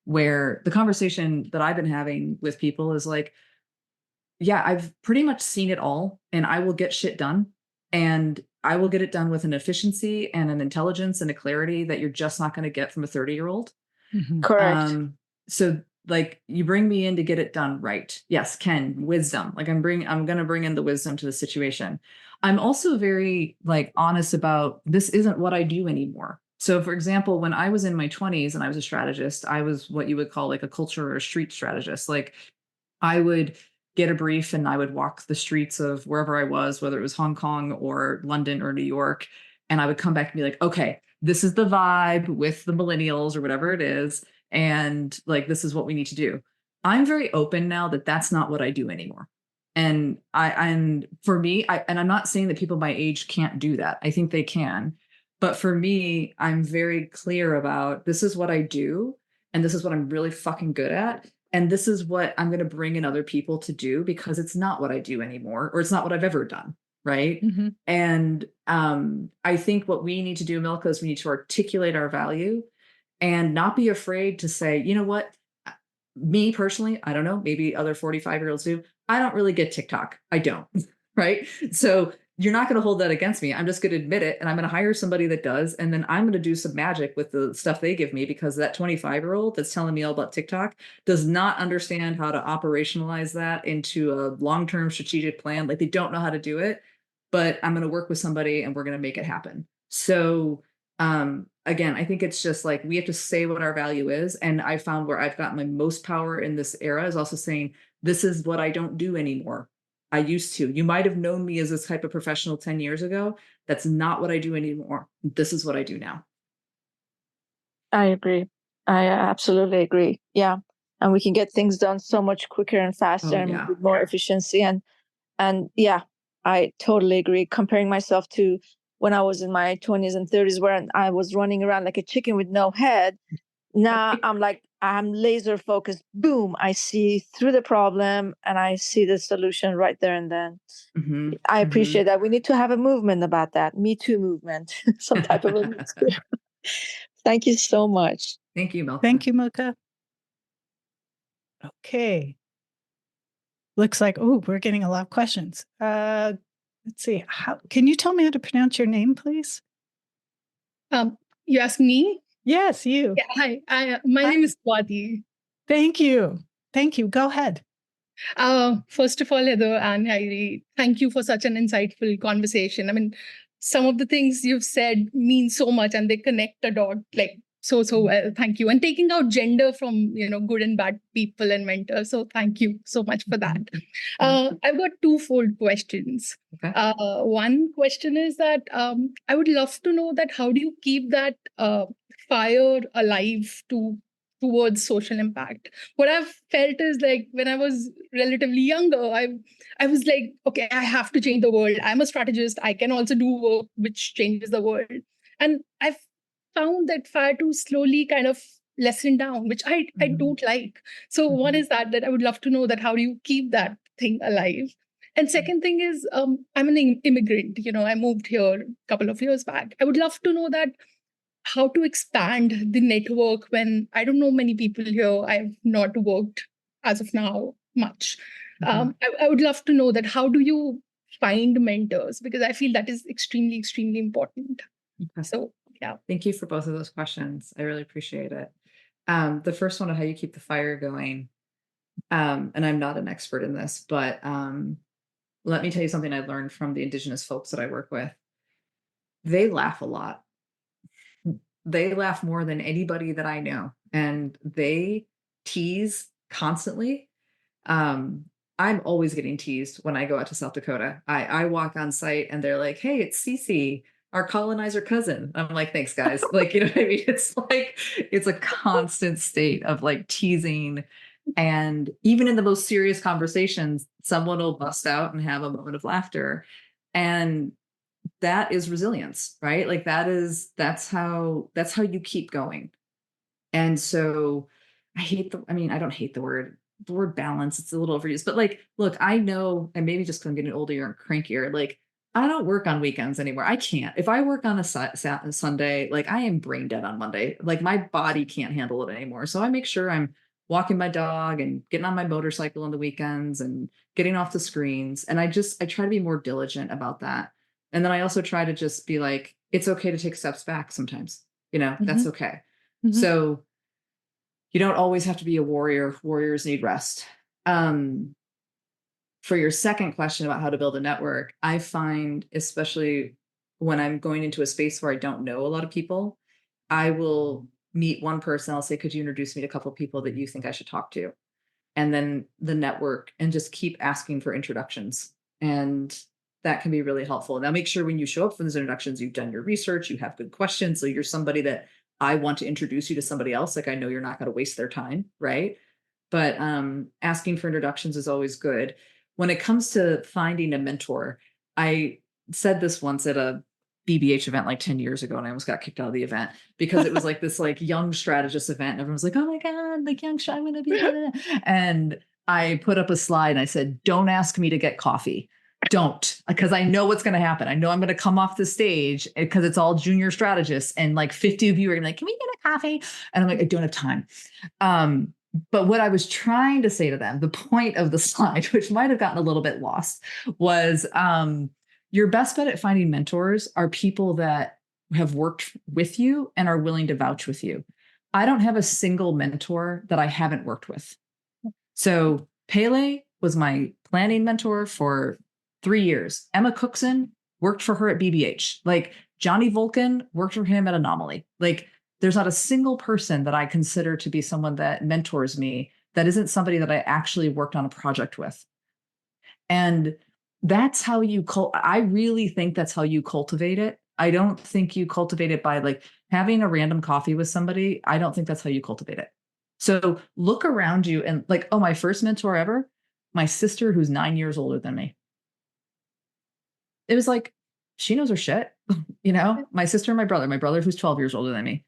where the conversation that I've been having with people is like, yeah, I've pretty much seen it all and I will get shit done. And I will get it done with an efficiency and an intelligence and a clarity that you're just not going to get from a 30-year-old. Correct. So like you bring me in to get it done right. Yes, Ken, wisdom. Like I'm going to bring in the wisdom to the situation. I'm also very like honest about this isn't what I do anymore. So for example, when I was in my 20s and I was a strategist, I was what you would call like a culture or a street strategist. Like I would get a brief and I would walk the streets of wherever I was, whether it was Hong Kong or London or New York. And I would come back and be like, okay, this is the vibe with the millennials or whatever it is. And like, this is what we need to do. I'm very open now that that's not what I do anymore. And I'm not saying that people my age can't do that. I think they can. But for me, I'm very clear about this is what I do. And this is what I'm really fucking good at. And this is what I'm going to bring in other people to do because it's not what I do anymore, or it's not what I've ever done. Right. And I think what we need to do, Milka, is we need to articulate our value and not be afraid to say, you know what, me personally, I don't know, maybe other 45-year-olds do. I don't really get TikTok. I don't. Right. So you're not going to hold that against me. I'm just going to admit it. And I'm going to hire somebody that does. And then I'm going to do some magic with the stuff they give me, because that 25-year-old that's telling me all about TikTok does not understand how to operationalize that into a long-term strategic plan. Like they don't know how to do it, but I'm going to work with somebody and we're going to make it happen. So again, I think it's just like, we have to say what our value is. And I found where I've got my most power in this era is also saying, this is what I don't do anymore. I used to. You might have known me as this type of professional 10 years ago. That's not what I do anymore. This is what I do now. I agree. I absolutely agree. Yeah. And we can get things done so much quicker and faster and with more efficiency. And yeah, I totally agree. Comparing myself to when I was in my 20s and 30s, where I was running around like a chicken with no head. Now I'm laser focused. Boom. I see through the problem and I see the solution right there and then. I appreciate that. We need to have a movement about that. Me Too movement. Some type of a Me Too. Thank you so much. Thank you, Milka. Thank you, Milka. Okay. Looks like, we're getting a lot of questions. Let's see. Can you tell me how to pronounce your name, please? You ask me? Yes, you. Yeah, hi. My name is Swati. Thank you. Go ahead. First of all, Heather and Heidi, thank you for such an insightful conversation. I mean, some of the things you've said mean so much and they connect a dot like so well. Thank you. And taking out gender from, good and bad people and mentors. So thank you so much for that. I've got twofold questions. Okay. One question is that I would love to know that how do you keep that fire alive towards social impact? What I've felt is like when I was relatively younger, I was like, okay, I have to change the world. I'm a strategist. I can also do work which changes the world. And I've found that fire to slowly kind of lessen down, which I don't like. So one is that I would love to know that how do you keep that thing alive? And second thing is, I'm an immigrant. I moved here a couple of years back. I would love to know that how to expand the network when I don't know many people here. I've not worked as of now much. I would love to know that how do you find mentors? Because I feel that is extremely, extremely important. Okay. So, yeah. Thank you for both of those questions. I really appreciate it. The first one on how you keep the fire going. And I'm not an expert in this, but let me tell you something I learned from the indigenous folks that I work with. They laugh a lot. They laugh more than anybody that I know, and they tease constantly. I'm always getting teased when I go out to South Dakota. I walk on site and they're like, "Hey, it's Cece, our colonizer cousin." I'm like, "Thanks, guys." Like, you know what I mean? It's like, it's a constant state of like teasing. And even in the most serious conversations, someone will bust out and have a moment of laughter. And that is resilience, right? Like that's how you keep going. And so I don't hate the word balance. It's a little overused, but like, look, I know, and maybe just because I'm getting older and crankier, like I don't work on weekends anymore. I can't. If I work on a Sunday, like I am brain dead on Monday. Like my body can't handle it anymore. So I make sure I'm walking my dog and getting on my motorcycle on the weekends and getting off the screens. And I try to be more diligent about that. And then I also try to just be like, it's okay to take steps back sometimes, that's okay. So you don't always have to be a warrior. Warriors need rest. For your second question about how to build a network, I find, especially when I'm going into a space where I don't know a lot of people, I will meet one person. I'll say, "Could you introduce me to a couple of people that you think I should talk to?" And then the network, and just keep asking for introductions. And that can be really helpful. Now, make sure when you show up for those introductions, you've done your research, you have good questions. So you're somebody that I want to introduce you to somebody else. Like I know you're not going to waste their time, right? But asking for introductions is always good. When it comes to finding a mentor, I said this once at a BBH event like 10 years ago, and I almost got kicked out of the event because it was like this like young strategist event. And everyone's like, "Oh my God, like young, I'm going to be." And I put up a slide and I said, "Don't ask me to get coffee. Don't, because I know what's going to happen. I know I'm going to come off the stage because it's all junior strategists and like 50 of you are going to be like, 'Can we get a coffee?' And I'm like, I don't have time." But what I was trying to say to them, the point of the slide, which might have gotten a little bit lost, was your best bet at finding mentors are people that have worked with you and are willing to vouch with you. I don't have a single mentor that I haven't worked with. So Pele was my planning mentor for 3 years. Emma Cookson worked for her at BBH. Like Johnny Vulcan worked for him at Anomaly. Like there's not a single person that I consider to be someone that mentors me that isn't somebody that I actually worked on a project with. And that's how I really think that's how you cultivate it. I don't think you cultivate it by like having a random coffee with somebody. I don't think that's how you cultivate it. So look around you and like, oh, my first mentor ever, my sister who's 9 years older than me. It was like, she knows her shit, my sister and my brother who's 12 years older than me.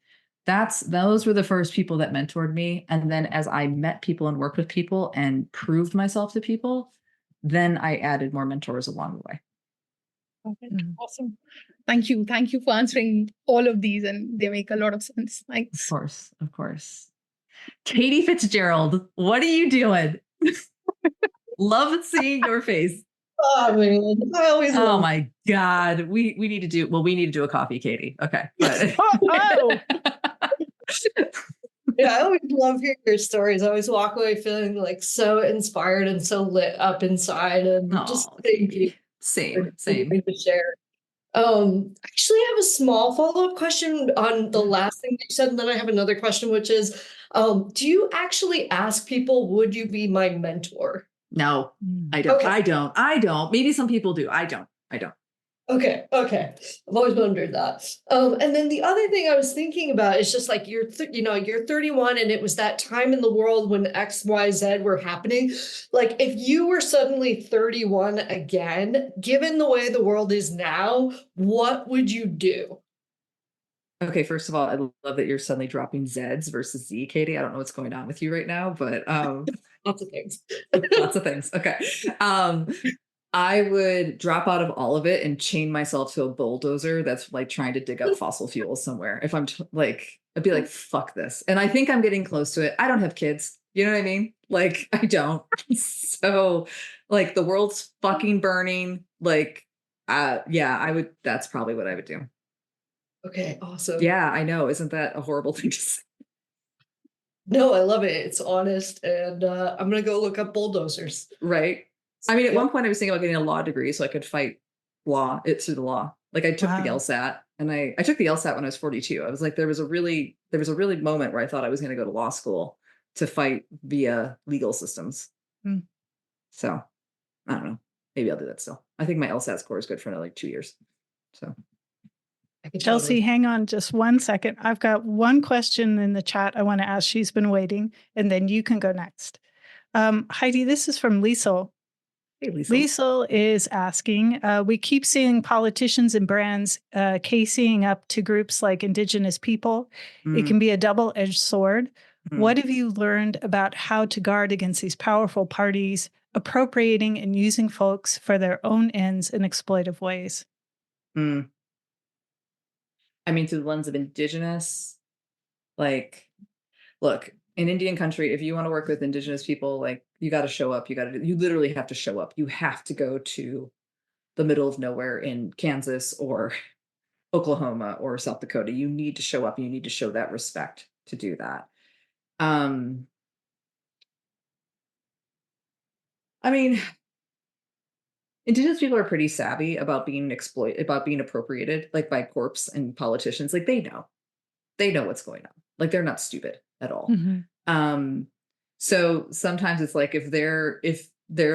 Those were the first people that mentored me. And then as I met people and worked with people and proved myself to people, then I added more mentors along the way. Okay. Awesome. Thank you. Thank you for answering all of these, and they make a lot of sense. Thanks. Of course. Katie Fitzgerald, what are you doing? Love seeing your face. Oh man, I always love. Oh my God. We need to do a coffee, Katie. Okay. Yeah, I always love hearing your stories. I always walk away feeling like so inspired and so lit up inside. And just thank you. Same. To share. Actually, I have a small follow-up question on the last thing that you said, and then I have another question, which is, do you actually ask people, would you be my mentor? No, I don't. Okay. I don't. Maybe some people do. I don't. Okay. I've always wondered that. And then the other thing I was thinking about is just like you're 31, and it was that time in the world when X, Y, Z were happening. Like if you were suddenly 31 again, given the way the world is now, what would you do? Okay, first of all, I love that you're suddenly dropping Zs versus Z, Katie. I don't know what's going on with you right now, but Lots of things. lots of things. Okay. I would drop out of all of it and chain myself to a bulldozer that's like trying to dig up fossil fuels somewhere. If I'm like, I'd be like, fuck this. And I think I'm getting close to it. I don't have kids. You know what I mean? Like, I don't. So, like, the world's fucking burning. Like, yeah, that's probably what I would do. Okay, awesome. Yeah, I know. Isn't that a horrible thing to say? No, I love it. It's honest. And I'm going to go look up bulldozers. Right. I mean, at one point I was thinking about getting a law degree so I could fight law. It's through the law. Like I took the LSAT, and I took the LSAT when I was 42. I was like, there was a really moment where I thought I was going to go to law school to fight via legal systems. So I don't know. Maybe I'll do that still. I think my LSAT score is good for another 2 years. So Chelsea, hang on just 1 second. I've got one question in the chat I want to ask. She's been waiting, and then you can go next. Heidi, this is from Liesel. hey, Lisa. Liesel is asking, we keep seeing politicians and brands casing up to groups like indigenous people. It can be a double-edged sword. What have you learned about how to guard against these powerful parties appropriating and using folks for their own ends in exploitive ways? I mean, through the lens of indigenous, like, look, in Indian country, if you want to work with indigenous people, like you got to show up. You literally have to show up. You have to go to the middle of nowhere in Kansas or Oklahoma or South Dakota. You need to show up. You need to show that respect to do that. I mean, indigenous people are pretty savvy about being appropriated, like by corps and politicians. Like they know what's going on. Like they're not stupid at all. So sometimes it's like if they're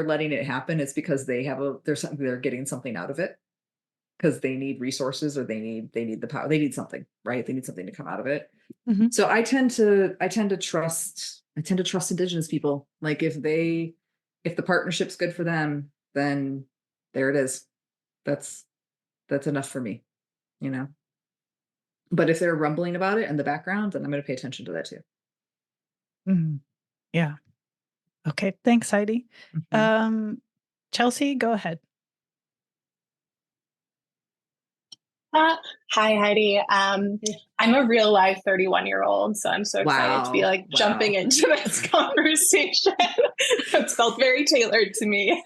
letting it happen, it's because they're getting something out of it, because they need resources, or they need the power. They need something, right? They need something to come out of it. So I tend to trust indigenous people. Like if the partnership's good for them, then there it is. That's enough for me, you know. But if they're rumbling about it in the background, then I'm going to pay attention to that too. Yeah. Okay. Thanks, Heidi. Chelsea, go ahead. Hi, Heidi. I'm a real life 31-year-old, so I'm so excited to be jumping into this conversation. It's felt very tailored to me.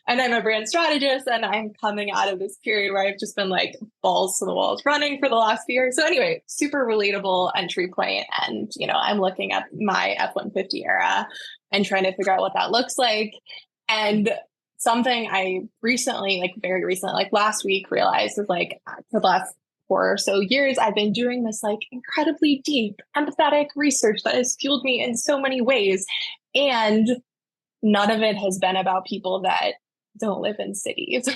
And I'm a brand strategist, and I'm coming out of this period where I've just been like balls to the walls running for the last few years. So anyway, super relatable entry point. And, I'm looking at my F-150 era and trying to figure out what that looks like. And something I recently, very recently, last week, realized is for the last 4 or so years, I've been doing this incredibly deep, empathetic research that has fueled me in so many ways. And none of it has been about people that don't live in cities.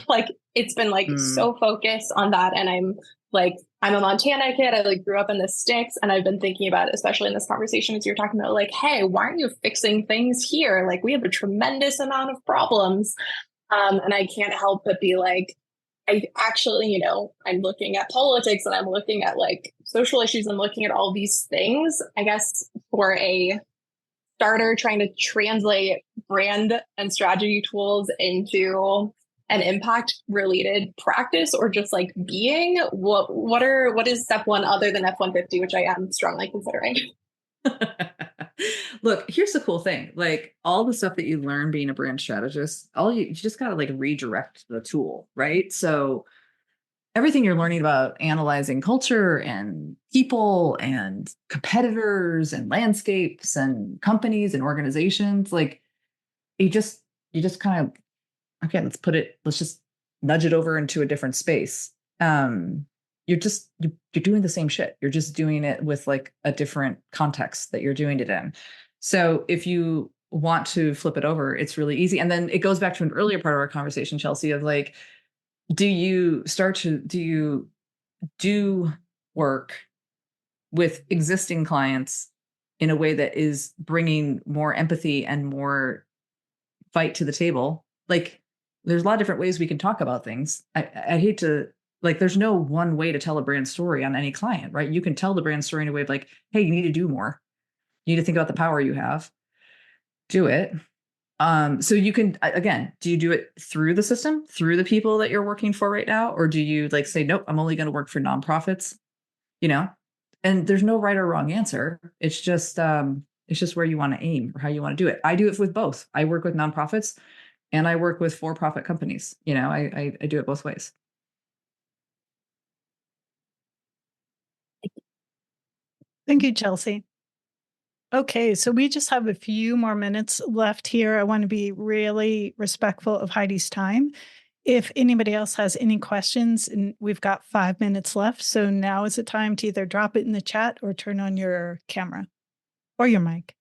It's been so focused on that. And I'm a Montana kid. I grew up in the sticks, and I've been thinking about, especially in this conversation, as you're talking about, hey, why aren't you fixing things here? We have a tremendous amount of problems. And I can't help but be I actually, I'm looking at politics, and I'm looking at social issues, and looking at all these things, I guess, for a starter, trying to translate brand and strategy tools into an impact related practice, or just being. What is step one other than F-150, which I am strongly considering? Look, here's the cool thing. All the stuff that you learn being a brand strategist, you just got to redirect the tool, right? So everything you're learning about analyzing culture and people and competitors and landscapes and companies and organizations, you just kind of, okay, let's just nudge it over into a different space. You're doing the same shit. You're just doing it with like a different context that you're doing it in. So if you want to flip it over, it's really easy. And then it goes back to an earlier part of our conversation, Chelsea, of like, do you do work with existing clients in a way that is bringing more empathy and more fight to the table? Like, there's a lot of different ways we can talk about things. I hate to, like, there's no one way to tell a brand story on any client, right? You can tell the brand story in a way of like, hey, you need to do more. You need to think about the power you have. Do it. So you can, again, do you do it through the system, through the people that you're working for right now? Or do you like say, nope, I'm only going to work for nonprofits, and there's no right or wrong answer. It's just where you want to aim or how you want to do it. I do it with both. I work with nonprofits and I work with for-profit companies. I do it both ways. Thank you, Chelsea. Okay, so we just have a few more minutes left here. I want to be really respectful of Heidi's time. If anybody else has any questions, and we've got 5 minutes left, so now is the time to either drop it in the chat or turn on your camera or your mic.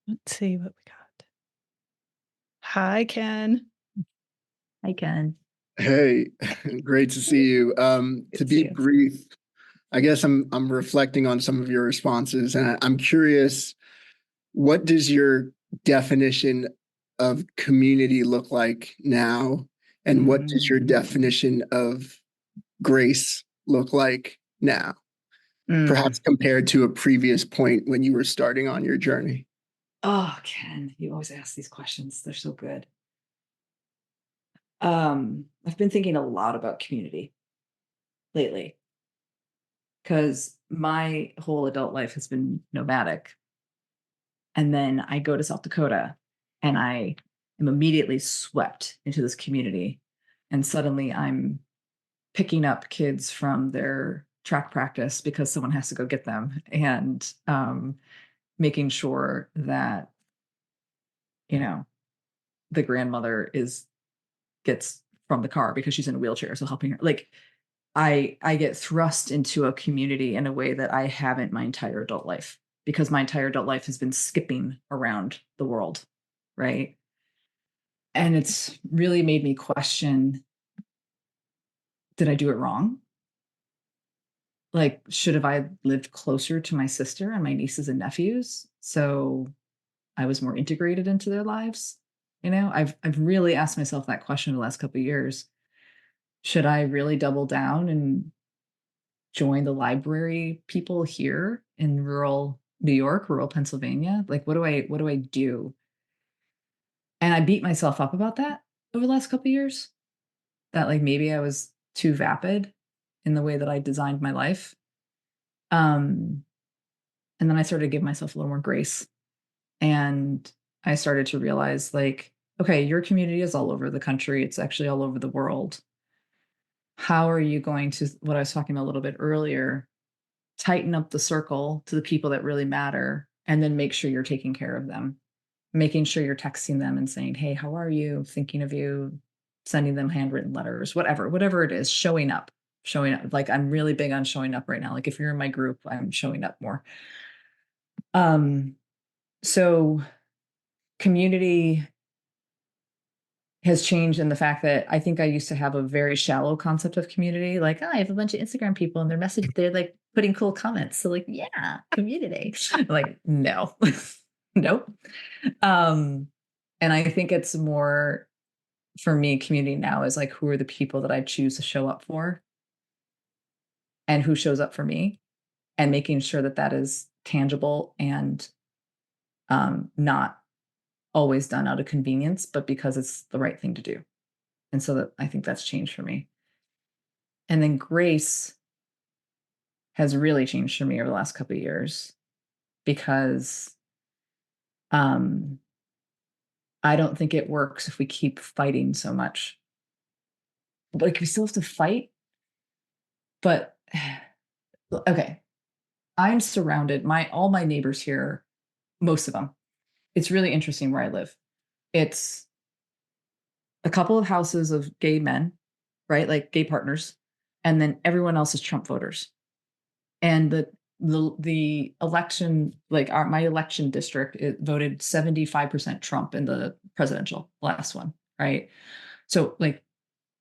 Let's see what we got. Hi, Ken. Hi, Ken. Hey, great to see you. To be brief, I guess I'm reflecting on some of your responses, and I'm curious, what does your definition of community look like now? And what does your definition of grace look like now? Perhaps compared to a previous point when you were starting on your journey. Oh, Ken, you always ask these questions. They're so good. I've been thinking a lot about community lately because my whole adult life has been nomadic. And then I go to South Dakota and I am immediately swept into this community. And suddenly I'm picking up kids from their track practice because someone has to go get them, and making sure that, the grandmother gets from the car because she's in a wheelchair. So helping her, like, I get thrust into a community in a way that I haven't my entire adult life, because my entire adult life has been skipping around the world. Right. And it's really made me question, did I do it wrong? Like, should have I lived closer to my sister and my nieces and nephews so I was more integrated into their lives? I've really asked myself that question in the last couple of years. Should I really double down and join the library people here in rural New York, rural Pennsylvania? Like, what do I do? And I beat myself up about that over the last couple of years, that like maybe I was too vapid in the way that I designed my life. And then I started to give myself a little more grace. And I started to realize, like, okay, your community is all over the country. It's actually all over the world. How are you going to, what I was talking about a little bit earlier, tighten up the circle to the people that really matter, and then make sure you're taking care of them, making sure you're texting them and saying, hey, how are you? Thinking of you, sending them handwritten letters, whatever it is, showing up. Like, I'm really big on showing up right now. Like, if you're in my group, I'm showing up more. So community has changed in the fact that I think I used to have a very shallow concept of community. Like, I have a bunch of Instagram people and they're like putting cool comments. So like, yeah, community. Like, no, nope. And I think it's more, for me, community now is like, who are the people that I choose to show up for and who shows up for me, and making sure that that is tangible and not always done out of convenience, but because it's the right thing to do. And so that, I think that's changed for me. And then grace has really changed for me over the last couple of years, because I don't think it works if we keep fighting so much. Like, we still have to fight, but okay. I'm surrounded, all my neighbors here, most of them, it's really interesting where I live. It's a couple of houses of gay men, right? Like gay partners. And then everyone else is Trump voters. And the election, like my election district, it voted 75% Trump in the presidential last one, right? So like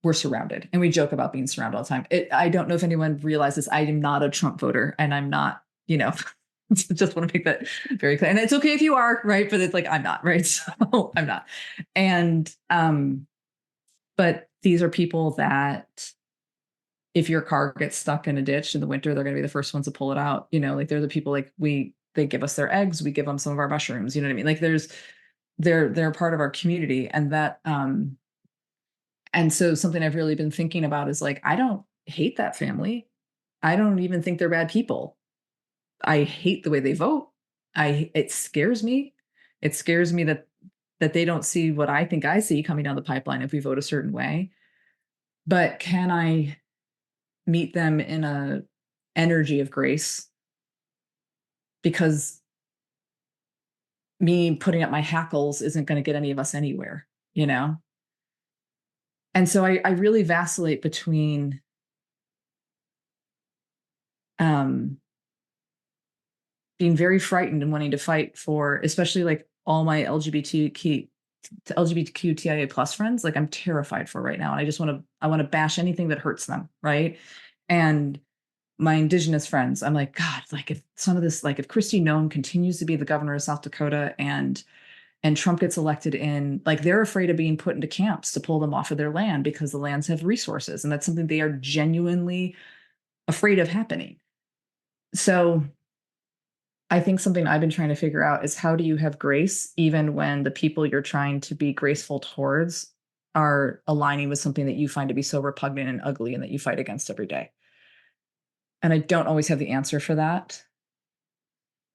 we're surrounded, and we joke about being surrounded all the time. I don't know if anyone realizes I am not a Trump voter, and I'm not, just want to make that very clear. And it's okay if you are, right? But it's like, I'm not, right? So I'm not. And, but these are people that if your car gets stuck in a ditch in the winter, they're going to be the first ones to pull it out. Like they're the people like they give us their eggs. We give them some of our mushrooms. You know what I mean? Like they're part of our community. And that, and so something I've really been thinking about is like, I don't hate that family. I don't even think they're bad people. I hate the way they vote. It scares me. It scares me that they don't see what I think I see coming down the pipeline if we vote a certain way. But can I meet them in a energy of grace? Because me putting up my hackles isn't going to get any of us anywhere, And so I really vacillate between being very frightened and wanting to fight for, especially like all my LGBTQIA plus friends, like I'm terrified for right now. And I want to bash anything that hurts them. Right. And my indigenous friends, I'm like, God, like if some of this, like if Kristi Noem continues to be the governor of South Dakota and Trump gets elected in, like they're afraid of being put into camps to pull them off of their land because the lands have resources. And that's something they are genuinely afraid of happening. So I think something I've been trying to figure out is how do you have grace even when the people you're trying to be graceful towards are aligning with something that you find to be so repugnant and ugly and that you fight against every day. And I don't always have the answer for that.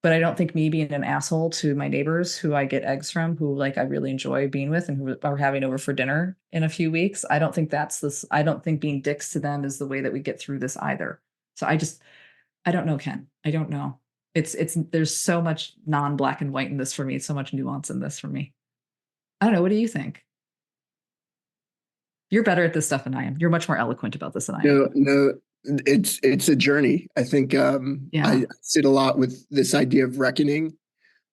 But I don't think me being an asshole to my neighbors who I get eggs from, who like I really enjoy being with and who are having over for dinner in a few weeks, I don't think I don't think being dicks to them is the way that we get through this either. So I don't know, Ken. I don't know. There's so much non-black and white in this for me. So much nuance in this for me. I don't know. What do you think? You're better at this stuff than I am. You're much more eloquent about this than I am. No, it's a journey. I think I sit a lot with this idea of reckoning.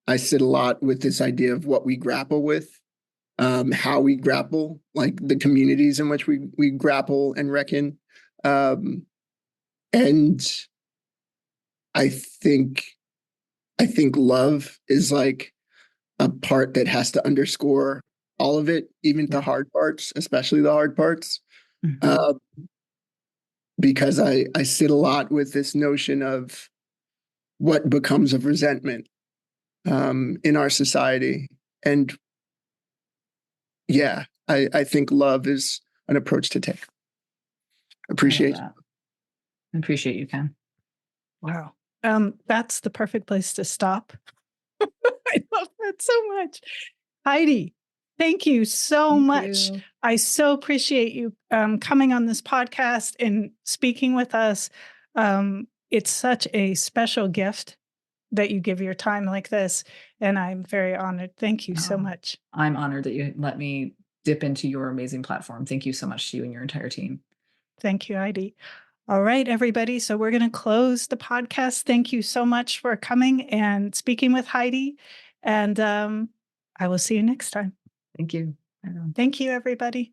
I sit a lot with this idea of what we grapple with, how we grapple, like the communities in which we grapple and reckon. And I think love is like a part that has to underscore all of it, even the hard parts, especially the hard parts. Mm-hmm. Because I sit a lot with this notion of what becomes of resentment in our society. And yeah, I think love is an approach to take. Appreciate that. I appreciate you, Ken. Wow. That's the perfect place to stop. I love that so much. Heidi, thank you so much. I so appreciate you coming on this podcast and speaking with us. It's such a special gift that you give your time like this, and I'm very honored. Thank you so much. I'm honored that you let me dip into your amazing platform. Thank you so much to you and your entire team. Thank you, Heidi. All right, everybody. So we're going to close the podcast. Thank you so much for coming and speaking with Heidi. And I will see you next time. Thank you. Thank you, everybody.